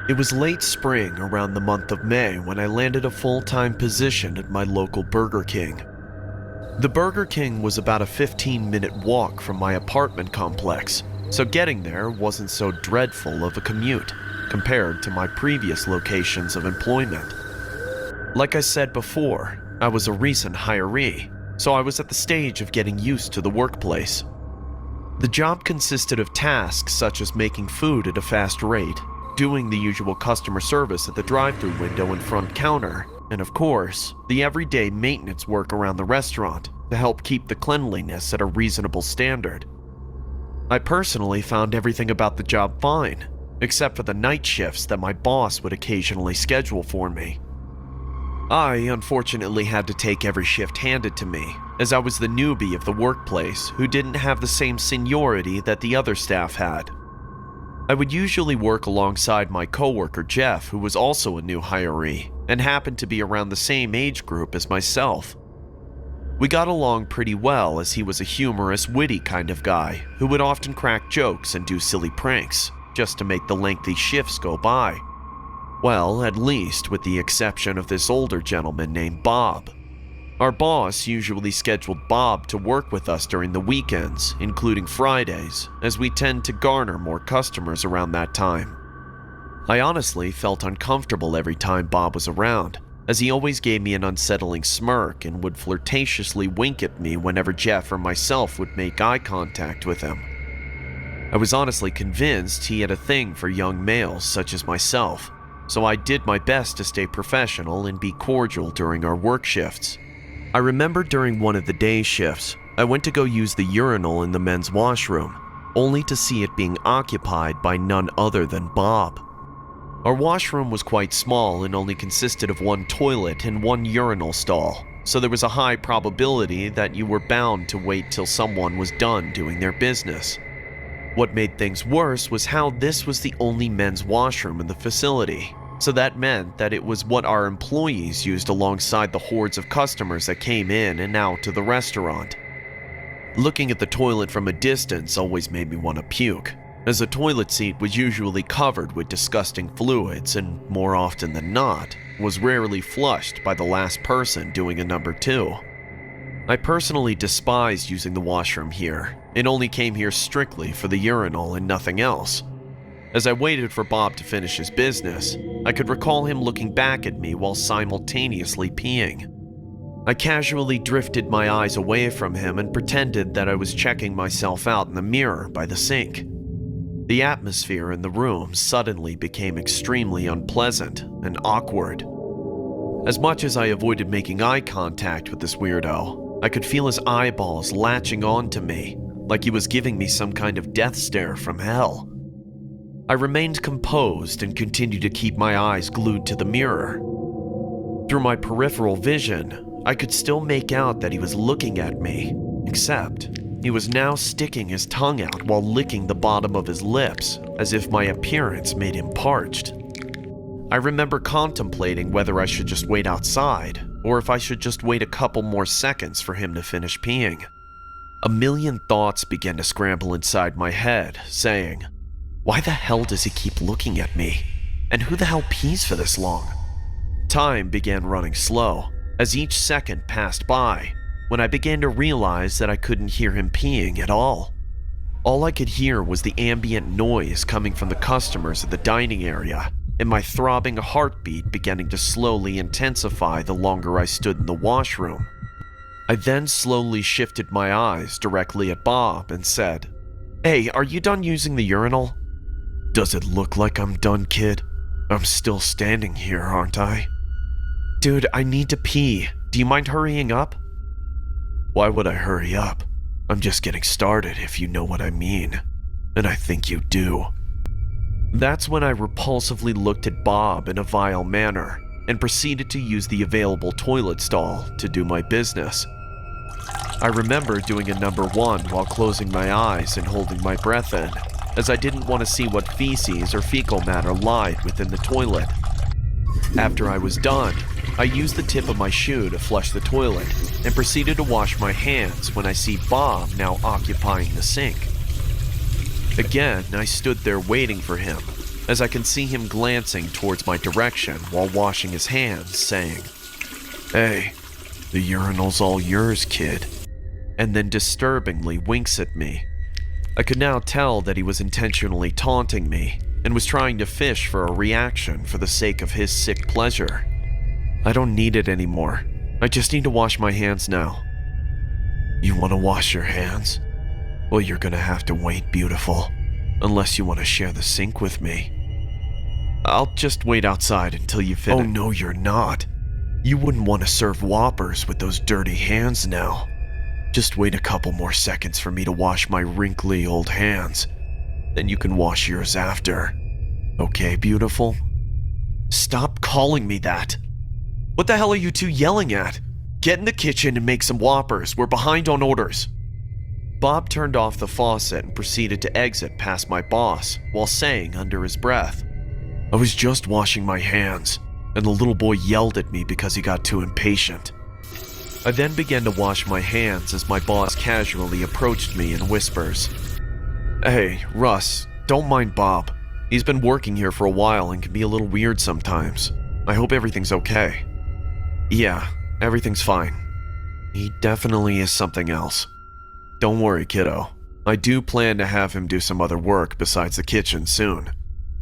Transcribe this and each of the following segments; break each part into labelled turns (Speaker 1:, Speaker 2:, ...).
Speaker 1: It was late spring around the month of May when I landed a full-time position at my local Burger King. The Burger King was about a 15-minute walk from my apartment complex, so getting there wasn't so dreadful of a commute compared to my previous locations of employment. Like I said before, I was a recent hiree, so I was at the stage of getting used to the workplace. The job consisted of tasks such as making food at a fast rate, doing the usual customer service at the drive-thru window and front counter, and of course, the everyday maintenance work around the restaurant to help keep the cleanliness at a reasonable standard. I personally found everything about the job fine, except for the night shifts that my boss would occasionally schedule for me. I unfortunately had to take every shift handed to me, as I was the newbie of the workplace who didn't have the same seniority that the other staff had. I would usually work alongside my coworker Jeff, who was also a new hiree and happened to be around the same age group as myself. We got along pretty well as he was a humorous, witty kind of guy who would often crack jokes and do silly pranks just to make the lengthy shifts go by. Well, at least with the exception of this older gentleman named Bob. Our boss usually scheduled Bob to work with us during the weekends, including Fridays, as we tend to garner more customers around that time. I honestly felt uncomfortable every time Bob was around, as he always gave me an unsettling smirk and would flirtatiously wink at me whenever Jeff or myself would make eye contact with him. I was honestly convinced he had a thing for young males such as myself, so I did my best to stay professional and be cordial during our work shifts. I remember during one of the day shifts, I went to go use the urinal in the men's washroom, only to see it being occupied by none other than Bob. Our washroom was quite small and only consisted of one toilet and one urinal stall, so there was a high probability that you were bound to wait till someone was done doing their business. What made things worse was how this was the only men's washroom in the facility, so that meant that it was what our employees used alongside the hordes of customers that came in and out of the restaurant. Looking at the toilet from a distance always made me want to puke, as the toilet seat was usually covered with disgusting fluids and, more often than not, was rarely flushed by the last person doing a number two. I personally despised using the washroom here and only came here strictly for the urinal and nothing else. As I waited for Bob to finish his business, I could recall him looking back at me while simultaneously peeing. I casually drifted my eyes away from him and pretended that I was checking myself out in the mirror by the sink. The atmosphere in the room suddenly became extremely unpleasant and awkward. As much as I avoided making eye contact with this weirdo, I could feel his eyeballs latching onto me, like he was giving me some kind of death stare from hell. I remained composed and continued to keep my eyes glued to the mirror. Through my peripheral vision, I could still make out that he was looking at me, except he was now sticking his tongue out while licking the bottom of his lips, as if my appearance made him parched. I remember contemplating whether I should just wait outside, or if I should just wait a couple more seconds for him to finish peeing. A million thoughts began to scramble inside my head, saying, why the hell does he keep looking at me? And who the hell pees for this long? Time began running slow, as each second passed by, when I began to realize that I couldn't hear him peeing at all. All I could hear was the ambient noise coming from the customers at the dining area, and my throbbing heartbeat beginning to slowly intensify the longer I stood in the washroom. I then slowly shifted my eyes directly at Bob and said, "Hey, are you done using the urinal?" "Does it look like I'm done, kid? I'm still standing here, aren't I?" "Dude, I need to pee. Do you mind hurrying up?" "Why would I hurry up? I'm just getting started, if you know what I mean. And I think you do." That's when I repulsively looked at Bob in a vile manner and proceeded to use the available toilet stall to do my business. I remember doing a number one while closing my eyes and holding my breath in, as I didn't want to see what feces or fecal matter lied within the toilet. After I was done, I used the tip of my shoe to flush the toilet and proceeded to wash my hands when I see Bob now occupying the sink. Again, I stood there waiting for him, as I can see him glancing towards my direction while washing his hands, saying, "Hey, the urinal's all yours, kid," and then disturbingly winks at me. I could now tell that he was intentionally taunting me and was trying to fish for a reaction for the sake of his sick pleasure. I don't need it anymore. I just need to wash my hands now. You want to wash your hands? Well, you're gonna have to wait, beautiful. Unless you want to share the sink with me. I'll just wait outside until you finish. Oh, no, you're not. You wouldn't want to serve Whoppers with those dirty hands now. Just wait a couple more seconds for me to wash my wrinkly old hands. Then you can wash yours after. Okay, beautiful? Stop calling me that. What the hell are you two yelling at? Get in the kitchen and make some Whoppers. We're behind on orders. Bob turned off the faucet and proceeded to exit past my boss while saying under his breath, I was just washing my hands, and the little boy yelled at me because he got too impatient. I then began to wash my hands as my boss casually approached me in whispers. Hey, Russ, don't mind Bob. He's been working here for a while and can be a little weird sometimes. I hope everything's okay. Yeah, everything's fine. He definitely is something else. Don't worry, kiddo. I do plan to have him do some other work besides the kitchen soon.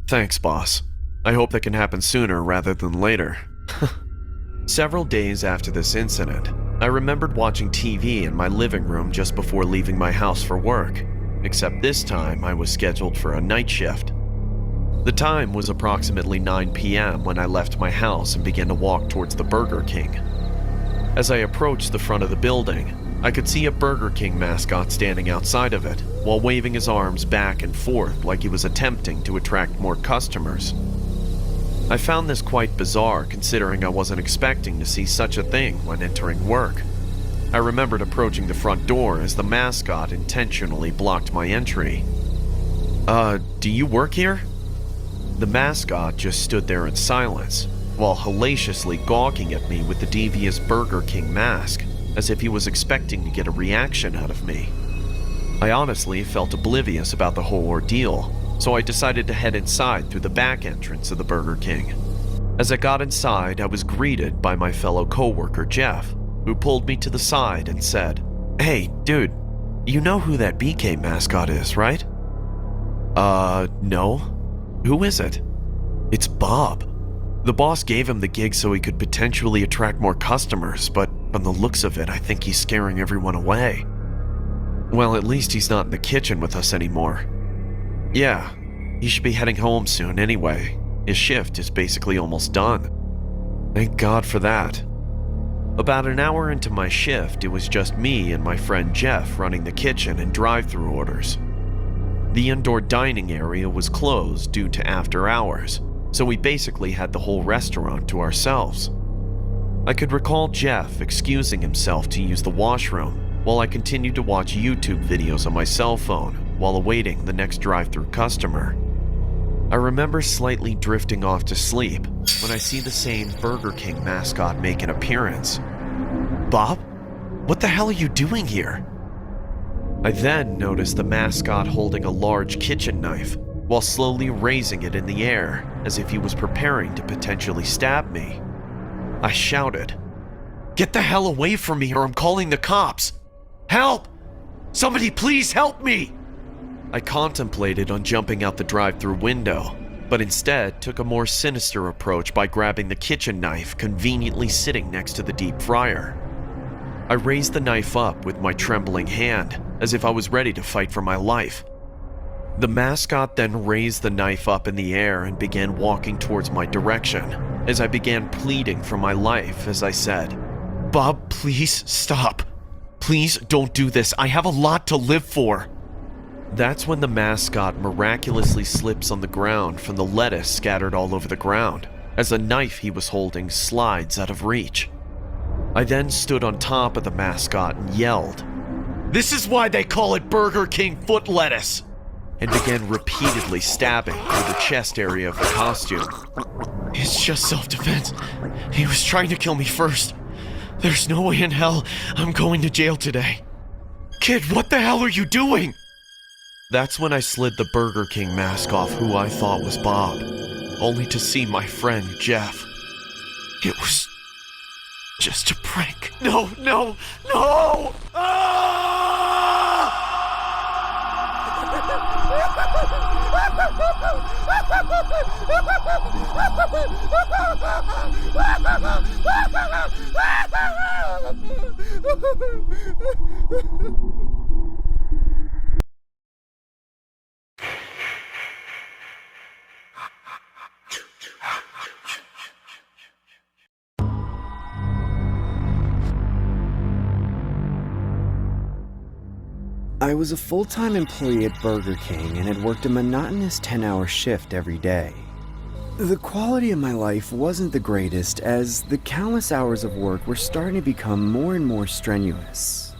Speaker 1: Thanks, boss. I hope that can happen sooner rather than later. Several days after this incident, I remembered watching TV in my living room just before leaving my house for work, except this time I was scheduled for a night shift. The time was approximately 9 p.m. when I left my house and began to walk towards the Burger King. As I approached the front of the building, I could see a Burger King mascot standing outside of it, while waving his arms back and forth like he was attempting to attract more customers. I found this quite bizarre considering I wasn't expecting to see such a thing when entering work. I remembered approaching the front door as the mascot intentionally blocked my entry. Do you work here? The mascot just stood there in silence, while hellaciously gawking at me with the devious Burger King mask, as if he was expecting to get a reaction out of me. I honestly felt oblivious about the whole ordeal, so I decided to head inside through the back entrance of the Burger King. As I got inside, I was greeted by my fellow coworker Jeff, who pulled me to the side and said, Hey, dude, you know who that BK mascot is, right? No. Who is it? It's Bob. The boss gave him the gig so he could potentially attract more customers, but from the looks of it, I think he's scaring everyone away. Well, at least he's not in the kitchen with us anymore. Yeah, he should be heading home soon anyway. His shift is basically almost done. Thank God for that. About an hour into my shift, it was just me and my friend Jeff running the kitchen and drive-thru orders. The indoor dining area was closed due to after hours, so we basically had the whole restaurant to ourselves. I could recall Jeff excusing himself to use the washroom while I continued to watch YouTube videos on my cell phone while awaiting the next drive-thru customer. I remember slightly drifting off to sleep when I see the same Burger King mascot make an appearance. Bob? What the hell are you doing here? I then noticed the mascot holding a large kitchen knife while slowly raising it in the air as if he was preparing to potentially stab me. I shouted, Get the hell away from me or I'm calling the cops! Help! Somebody please help me! I contemplated on jumping out the drive-thru window, but instead took a more sinister approach by grabbing the kitchen knife conveniently sitting next to the deep fryer. I raised the knife up with my trembling hand, as if I was ready to fight for my life. The mascot then raised the knife up in the air and began walking towards my direction, as I began pleading for my life as I said, Bob, please stop. Please don't do this. I have a lot to live for. That's when the mascot miraculously slips on the ground from the lettuce scattered all over the ground, as the knife he was holding slides out of reach. I then stood on top of the mascot and yelled, This is why they call it Burger King foot lettuce! And began repeatedly stabbing through the chest area of the costume. It's just self-defense. He was trying to kill me first. There's no way in hell I'm going to jail today. Kid, what the hell are you doing? That's when I slid the Burger King mask off who I thought was Bob, only to see my friend Jeff. It was just a prank. No, no, no! Ah!
Speaker 2: I was a full-time employee at Burger King and had worked a monotonous 10-hour shift every day. The quality of my life wasn't the greatest, as the countless hours of work were starting to become more and more strenuous.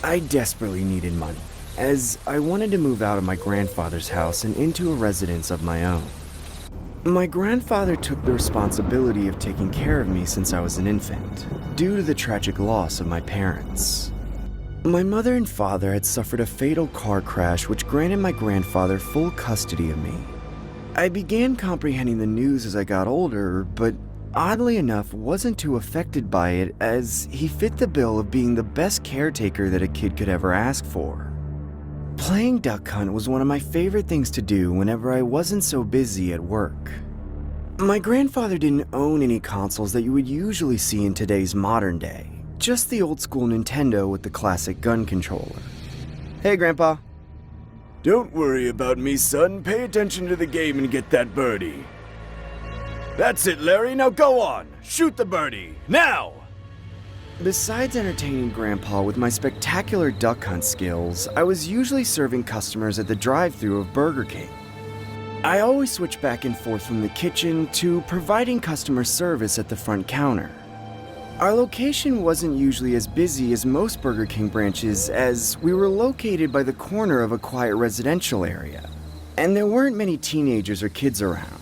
Speaker 2: I desperately needed money, as I wanted to move out of my grandfather's house and into a residence of my own. My grandfather took the responsibility of taking care of me since I was an infant, due to the tragic loss of my parents. My mother and father had suffered a fatal car crash which granted my grandfather full custody of me. I began comprehending the news as I got older, but oddly enough wasn't too affected by it, as he fit the bill of being the best caretaker that a kid could ever ask for. Playing duck hunt was one of my favorite things to do whenever I wasn't so busy at work. My grandfather didn't own any consoles that you would usually see in today's modern day. Just the old school Nintendo with the classic gun controller. Hey, Grandpa.
Speaker 3: Don't worry about me, son. Pay attention to the game and get that birdie. That's it, Larry. Now go on. Shoot the birdie. Now!
Speaker 2: Besides entertaining Grandpa with my spectacular duck hunt skills, I was usually serving customers at the drive-thru of Burger King. I always switched back and forth from the kitchen to providing customer service at the front counter. Our location wasn't usually as busy as most Burger King branches, as we were located by the corner of a quiet residential area, and there weren't many teenagers or kids around.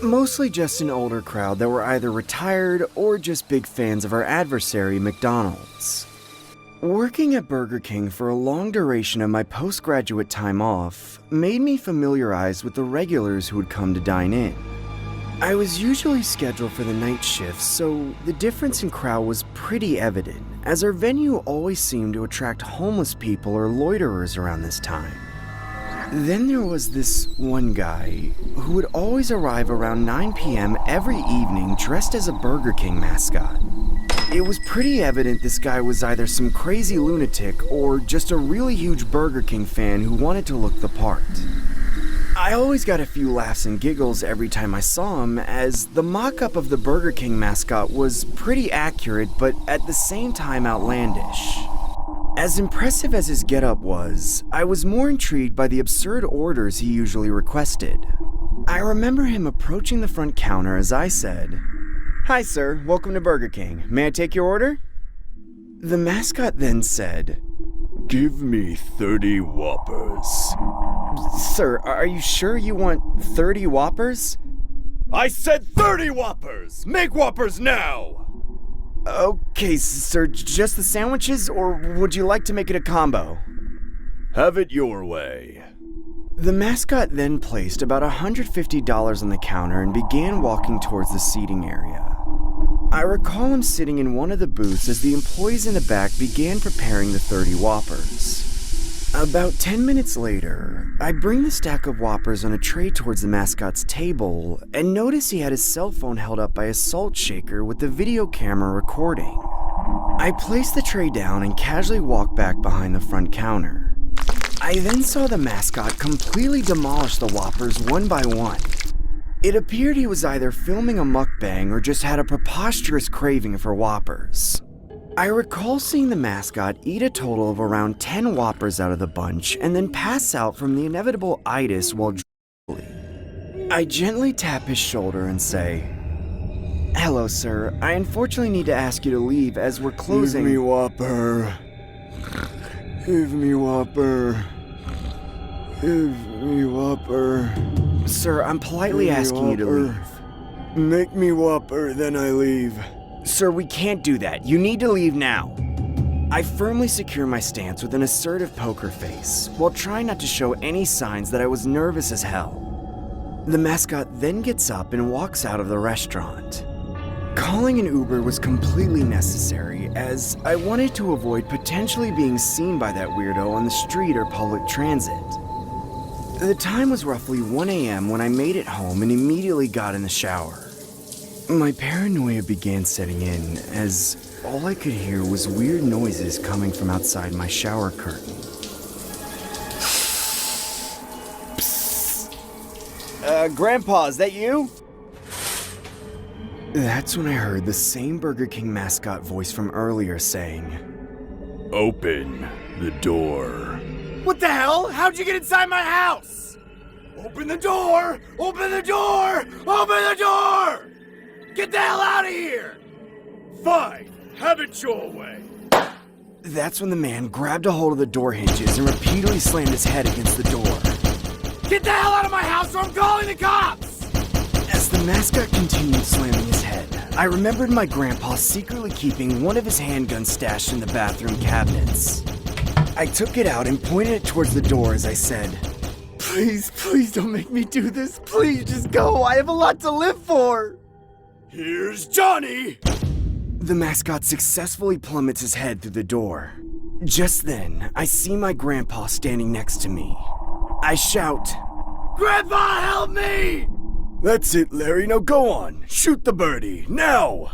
Speaker 2: Mostly just an older crowd that were either retired or just big fans of our adversary, McDonald's. Working at Burger King for a long duration of my postgraduate time off made me familiarized with the regulars who would come to dine in. I was usually scheduled for the night shifts, so the difference in crowd was pretty evident, as our venue always seemed to attract homeless people or loiterers around this time. Then there was this one guy who would always arrive around 9 p.m. every evening dressed as a Burger King mascot. It was pretty evident this guy was either some crazy lunatic or just a really huge Burger King fan who wanted to look the part. I always got a few laughs and giggles every time I saw him, as the mock-up of the Burger King mascot was pretty accurate but at the same time outlandish. As impressive as his getup was, I was more intrigued by the absurd orders he usually requested. I remember him approaching the front counter as I said, "Hi sir, welcome to Burger King. May I take your order?" The mascot then said,
Speaker 3: Give me 30 Whoppers.
Speaker 2: "Sir, are you sure you want 30 Whoppers?"
Speaker 3: I said 30 Whoppers! Make Whoppers now!
Speaker 2: Okay, sir, just the sandwiches, or would you like to make it a combo?
Speaker 3: Have it your way.
Speaker 2: The mascot then placed about $150 on the counter and began walking towards the seating area. I recall him sitting in one of the booths as the employees in the back began preparing the 30 Whoppers. About 10 minutes later, I bring the stack of Whoppers on a tray towards the mascot's table and notice he had his cell phone held up by a salt shaker with the video camera recording. I placed the tray down and casually walked back behind the front counter. I then saw the mascot completely demolish the Whoppers one by one. It appeared he was either filming a mukbang or just had a preposterous craving for Whoppers. I recall seeing the mascot eat a total of around 10 Whoppers out of the bunch and then pass out from the inevitable itis while drooling. I gently tap his shoulder and say, "Hello, sir. I unfortunately need to ask you to leave as we're closing."
Speaker 3: Give me Whopper. Give me Whopper. Give me Whopper.
Speaker 2: Sir, I'm politely asking you to leave.
Speaker 3: Make me Whopper, then I leave.
Speaker 2: Sir, we can't do that. You need to leave now. I firmly secure my stance with an assertive poker face, while trying not to show any signs that I was nervous as hell. The mascot then gets up and walks out of the restaurant. Calling an Uber was completely necessary, as I wanted to avoid potentially being seen by that weirdo on the street or public transit. The time was roughly 1 a.m. when I made it home and immediately got in the shower. My paranoia began setting in, as all I could hear was weird noises coming from outside my shower curtain. Grandpa, is that you? That's when I heard the same Burger King mascot voice from earlier saying,
Speaker 3: Open the door.
Speaker 2: "What the hell? How'd you get inside my house?"
Speaker 3: Open the door! Open the door! Open the door! Get the hell out of here! Fine, have it your way.
Speaker 2: That's when the man grabbed a hold of the door hinges and repeatedly slammed his head against the door.
Speaker 3: Get the hell out of my house or I'm calling the cops!
Speaker 2: As the mascot continued slamming his head, I remembered my grandpa secretly keeping one of his handguns stashed in the bathroom cabinets. I took it out and pointed it towards the door as I said, Please don't make me do this. Please just go. I have a lot to live for."
Speaker 3: Here's Johnny!
Speaker 2: The mascot successfully plummets his head through the door. Just then, I see my grandpa standing next to me. I shout,
Speaker 3: Grandpa, help me! That's it, Larry. Now go on. Shoot the birdie. Now!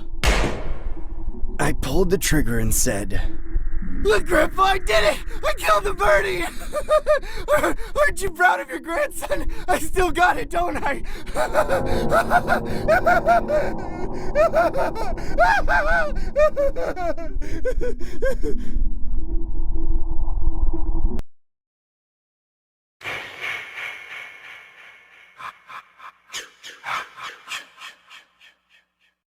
Speaker 2: I pulled the trigger and said,
Speaker 3: Look, Grandpa, I did it! I killed the birdie! Aren't you proud of your grandson? I still got it, don't I?